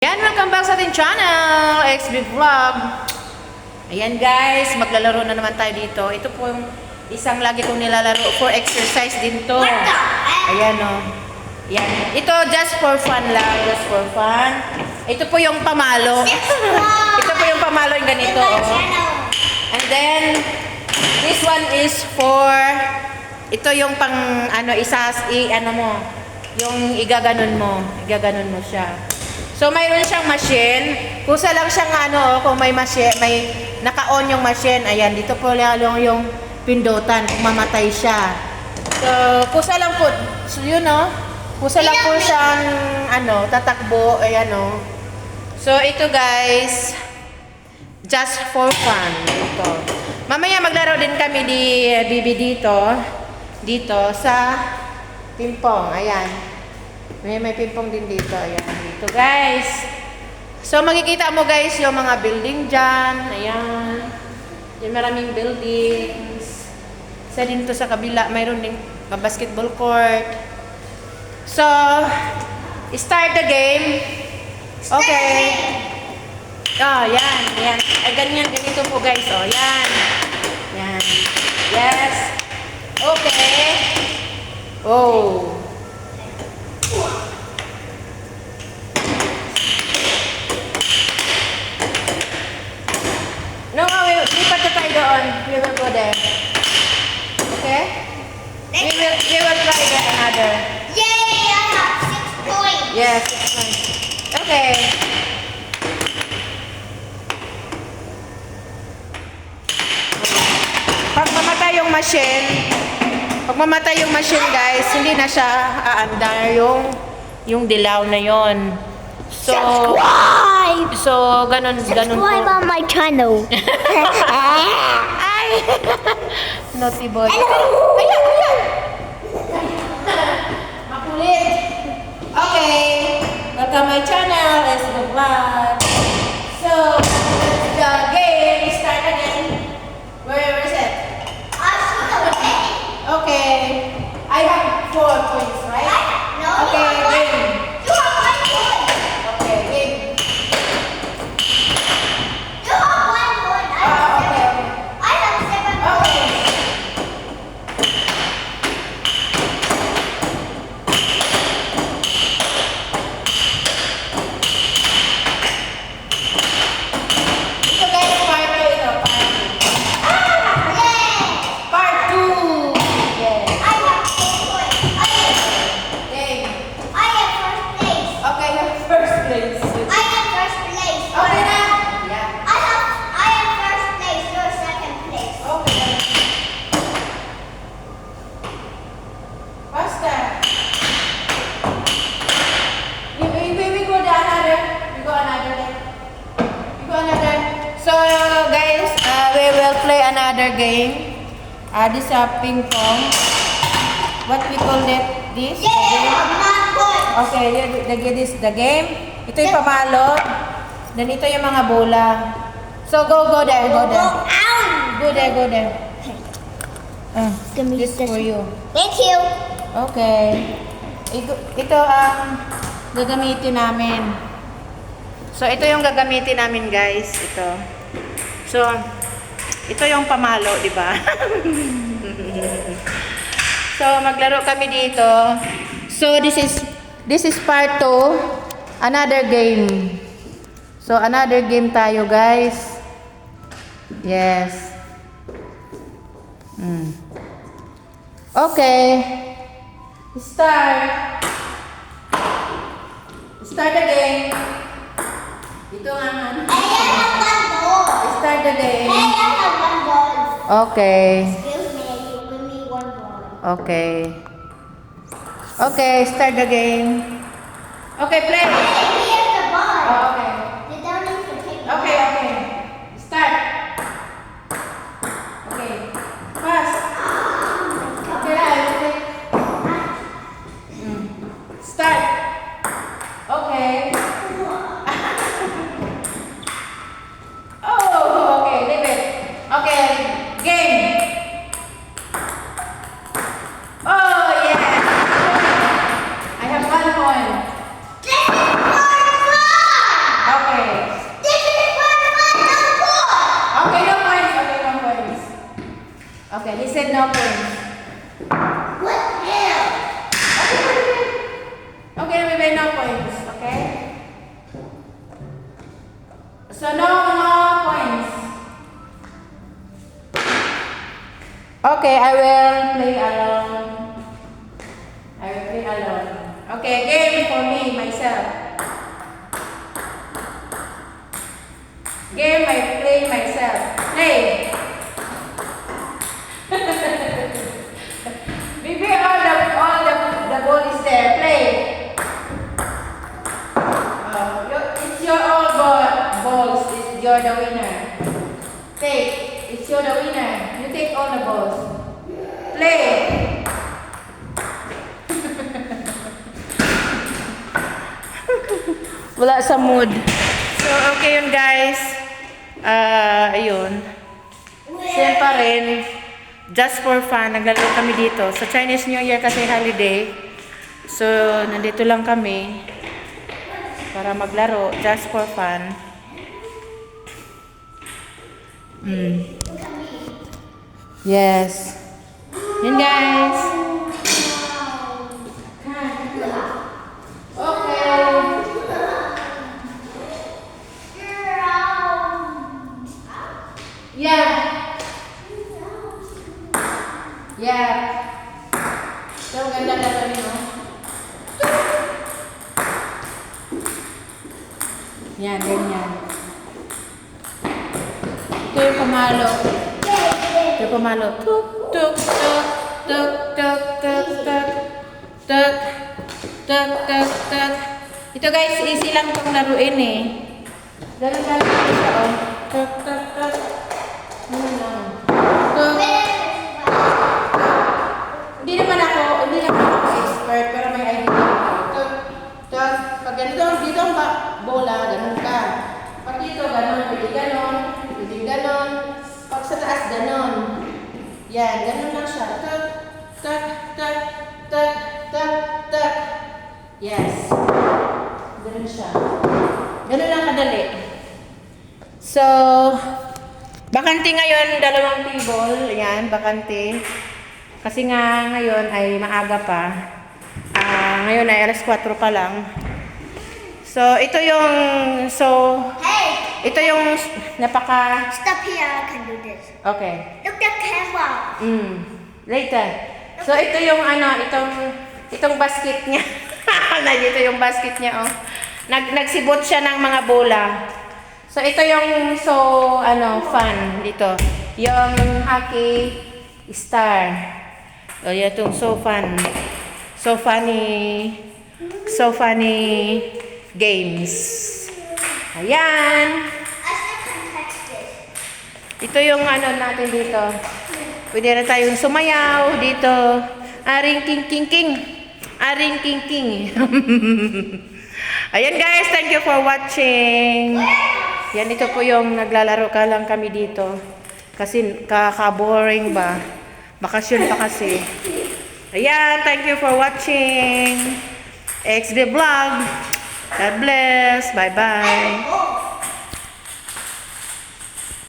Yan, welcome back sa ating channel, XB Vlog. Ayan guys, maglalaro na naman tayo dito. Ito po yung isang lagi kong nilalaro for exercise din to. Ayan o. Yan. Ito just for fun lang, just for fun. Ito po yung pamalo. Ito po yung pamalo yung ganito. And then, this one is for, ito yung pang, yung igaganon mo siya. So, mayroon siyang machine. Kusa lang siyang kung may machine, may naka-on yung machine. Ayan, dito po lang yung pindutan kung mamatay siya. So, kusa lang po, so yun kusa lang po siyang tatakbo. Ayan So, ito guys, just for fun. Ito. Mamaya maglaro din kami di Bibi dito sa pingpong. Ayan. May pingpong din dito. Ayan. Dito guys. So makikita mo guys yung mga building dyan. Ayan. Yung maraming buildings. Isa din to sa kabila. Mayroon din basketball court. So, start the game. Okay. Oh, yan. Yan. Ay, ganito po guys. Oh, yan. Yan. Yes. Okay. Oh. No, lipat na tayo doon. We will go there. Okay? We will try another. Yay! I have 6 points. Yes, 6 points. Okay. Pag mamatay yung machine guys, hindi na siya aandar yung dilaw na yon. So, Subscribe! So, ganun Subscribe po. on my channel. Ay! Naughty boy. Hello! Ay! Makulit. Okay. Welcome my channel. Let's go vlog. So, the game start again. Where is it? Okay. I have 4 points, right? No, Okay, you have game. You have 1 point. Okay, game. You have 1 point. Okay. I have 7 Okay. points. Ito guys, part 2 ito. Yay! Part 2. Yes. I have 4 points. Game. I have first place. Okay, you're first place. I have first place. Okay na? Yeah. I have first place. You're second place. Okay. Basta. We go the another. We go another. We go another. So guys, we will play another game. This is ping pong. What we call it? This? Yay! I have 9 points. Okay, this the game. Ito yung pamalo. Then ito yung mga bola. So go there, go there. Ow! Go there. Give me This this. for you. Thank you. Okay. Ito ang gagamitin namin. So ito yung gagamitin namin, guys. Ito. So ito yung pamalo, di ba? So maglaro kami dito. So this is part 2. Another game. So another game tayo, guys. Yes. Okay. Start the game. Ito nga Hey, I have 1 ball. Start the game. Hey, I have 1 ball. Okay. Excuse me, you give me 1 ball. Okay. Okay, start the game. Okay, play. Hey, here's the ball. Okay. You don't need to take the Okay, ball. okay. Start. Okay. Pass. Okay, okay. Start. Okay. Oh, okay, leave it. Okay, game. Oh, yes. I have 1 point. This is ball. Okay. This is for fun, no more. Okay, no points. Okay, no points. Okay, he said no points. What the hell? Okay, we made no points. Okay? So, no points. Okay, I will play alone. I will play alone. Okay, game for me, myself. Game I play myself. Play. Maybe all the ball is there. Play. It's your all balls. You're the winner. Take. It's you're the winner. You take all the balls. Play. Wala sa mood. So, okay yun guys. Ayun. Same pa rin. Just for fun. Naglalaro kami dito. Sa Chinese New Year kasi holiday. So, nandito lang kami. Para maglaro. Just for fun. Yes. Yun guys. Okay. Yeah. Yeah. So, ganda na kami, no? Yan, ganyan. Ito yung pamalo. Ito yung pamalo. Tuk, tuk, tuk, tuk, tuk, tuk, tuk, tuk, tuk, tuk, tuk. Ito guys, easy lang itong laruin eh. Ganun-ganun lang siya, oh. Tuk, tuk, tuk. Ganun lang. Tuk. Hindi naman ako expert, pero may idea ako. Tuk, pag ganito, dito ang bola, ganun ka. Pag dito, ganun, pwede ganun, pwede ganun. Pag sa taas, ganun. Yan, ganun lang siya. Tuk, tuk, tuk, tuk, tuk, tuk. Yes. Ganun siya. Ganun lang kadali. So, bakante ngayon, 2 table. Yan, bakante. Kasi nga ngayon ay maaga pa. Ngayon ay alas 4 pa lang. So, ito yung Hey, ito yung napaka stop here. I can do this. okay. Look the camera. Later. So, ito yung itong basket niya. Dito yung basket niya, oh. Nagsibot siya ng mga bola. So, ito yung fun dito. Yung hockey star. O, yan itong so fun. So funny games. Ayan. I still can touch this. Ito yung natin dito. Pwede na tayong sumayaw dito. Aring king king king. Aring king king. Ayan guys, thank you for watching. Yan, ito po yung naglalaro ka lang kami dito. Kasi kaka-boring ba? Bakasyon pa kasi. Ayan, thank you for watching. XB Vlog. God bless. Bye-bye. Oh,